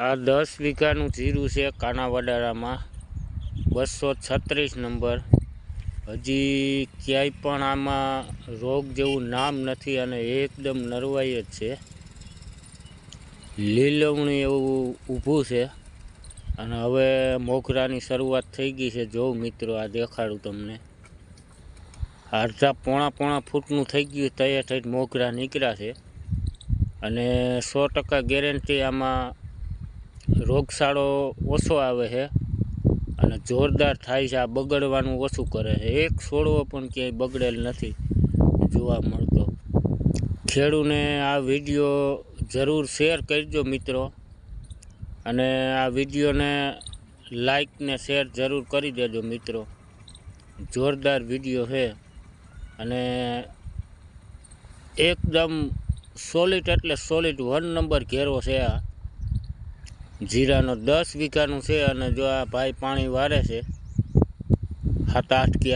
આ 10 વીઘાનું જીરું છે કાનાવડારામાં 236 નંબર। હજી ક્યાંય પણ આમાં રોગ જેવું નામ નથી અને એકદમ નરવાઈ જ છે, લીલવણી એવું ઊભું છે અને હવે મોગરાની શરૂઆત થઈ ગઈ છે। જો મિત્રો આ દેખાડું તમને, અડધા પોણા ફૂટનું થઈ ગયું, તૈયાર થઈ મોગરા નીકળ્યા છે અને 100% ગેરંટી આમાં રોગચાળો ઓછો આવે છે અને જોરદાર થાય છે। આ બગડવાનું ઓછું કરે છે, એક છોડવો પણ ક્યાંય બગડેલ નથી જોવા મળતો। ખેડૂને આ વિડીયો જરૂર શેર કરજો મિત્રો, અને આ વિડીયોને લાઈક ને શેર જરૂર કરી દેજો મિત્રો। જોરદાર વિડીયો છે અને એકદમ સોલિડ એટલે સોલિડ 1 નંબર ઘેરો છે। આ જીરાનો 10 વીઘાનું છે અને જો આ ભાઈ પાણી વારે છે 7-8 કે